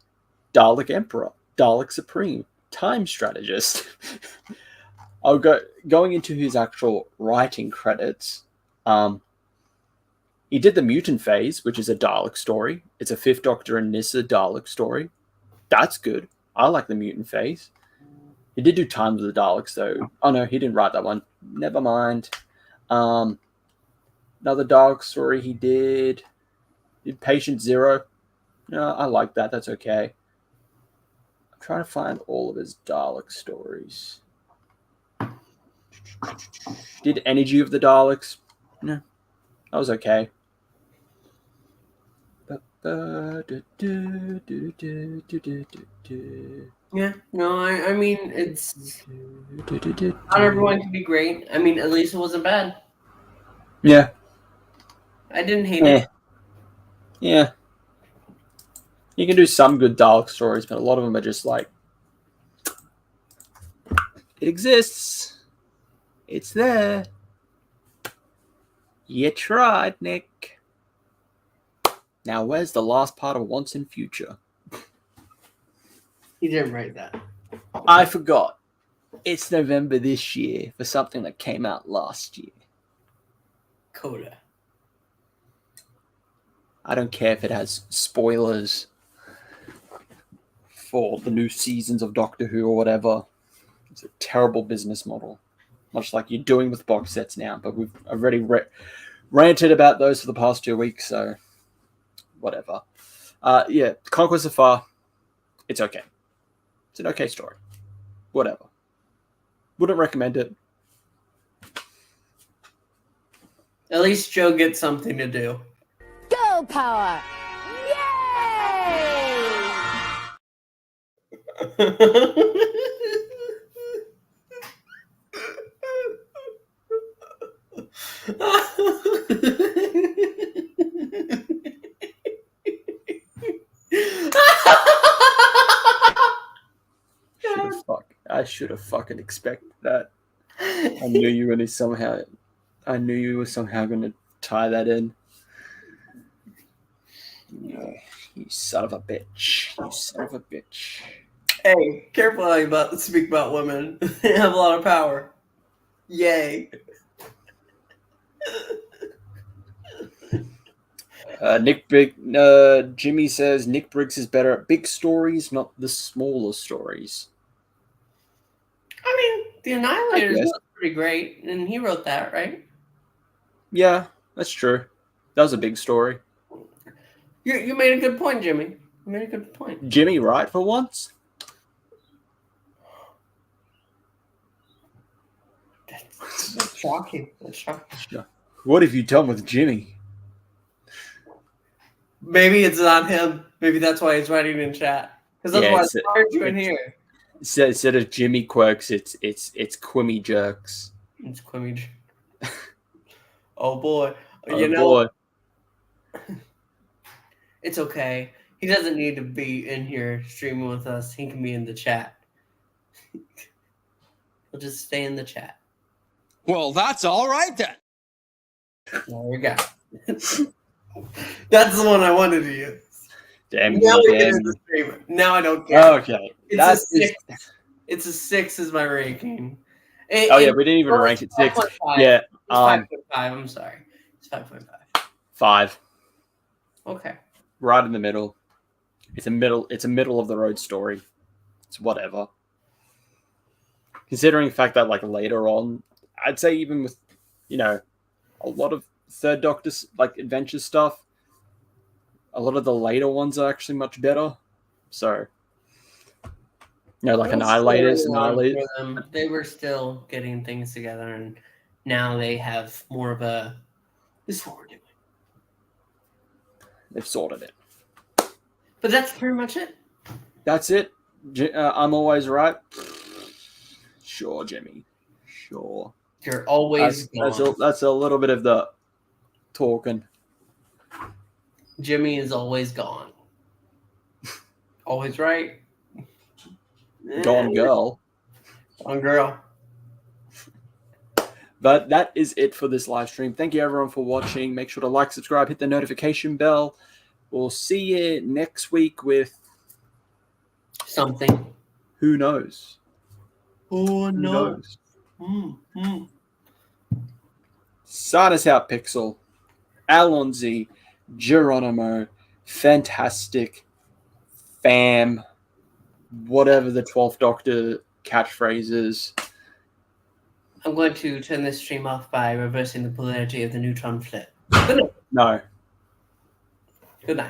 Dalek Emperor, Dalek Supreme, Time Strategist. I'll going into his actual writing credits. He did the Mutant Phase, which is a Dalek story. It's a Fifth Doctor and Nyssa Dalek story. That's good. I like the Mutant Phase. He did do Time of the Daleks, though. Oh, no, he didn't write that one. Never mind. Another Dalek story he did Patient Zero. No, I like that. That's okay. I'm trying to find all of his Dalek stories. Did Energy of the Daleks. No, that was okay. Yeah, no, I mean, it's not everyone can be great. I mean, at least it wasn't bad. Yeah. I didn't hate it. Yeah. You can do some good Dalek stories, but a lot of them are just like, it exists. It's there. You tried, Nick. Now, where's the last part of Once and Future? He didn't write that. I forgot. It's November this year for something that came out last year. Coda. I don't care if it has spoilers for the new seasons of Doctor Who or whatever. It's a terrible business model. Much like you're doing with box sets now, but we've already ranted about those for the past 2 weeks, so whatever. Yeah, Conquest of Far, it's okay. It's an okay story. Whatever. Wouldn't recommend it. At least Joe gets something to do. Girl power! Yay! I should have fucking expected that. I knew you were somehow going to tie that in. You son of a bitch. You son of a bitch. Hey, careful how you speak about women. They have a lot of power. Yay. Jimmy says Nick Briggs is better at big stories, not the smaller stories. I mean, The Annihilators was pretty great, and he wrote that, right? Yeah, that's true. That was a big story. You made a good point, Jimmy. You made a good point. Jimmy, right for once? That's shocking. That's shocking. What have you done with Jimmy? Maybe it's not him. Maybe that's why he's writing in chat. Because otherwise, why aren't you in here? So instead of Jimmy Quirks, it's Quimmy Jerks. It's Quimmy. Oh boy. Oh boy. It's okay. He doesn't need to be in here streaming with us. He can be in the chat. He'll just stay in the chat. Well, that's all right then. There we go. That's the one I wanted to use. Damn. Now we get into stream. Now I don't care. Okay. It's a 6. It's a 6 is my ranking. We didn't even rank it 6. 5.5. Yeah. It's 5.5. I'm sorry. It's 5.5. 5. Okay. Right in the middle. It's a middle of the road story. It's whatever. Considering the fact that like later on, I'd say even with, a lot of Third Doctor like adventure stuff, a lot of the later ones are actually much better. So, like Annihilators. They were still getting things together, and now they have more of a. This is what we're doing. They've sorted it. But that's pretty much it. That's it. I'm always right. Sure, Jimmy. Sure. You're always gone. That's a little bit of the talking. Jimmy is always gone. Always right. Gone girl. Gone girl. But that is it for this live stream. Thank you everyone for watching. Make sure to like, subscribe, hit the notification bell. We'll see you next week with something. Who knows? Oh Who no. knows? Sign us out, Pixel. ALLONS-Y, Geronimo, Fantastic, Fam, whatever the 12th Doctor catchphrase is. I'm going to turn this stream off by reversing the polarity of the neutron flip. No. Good night.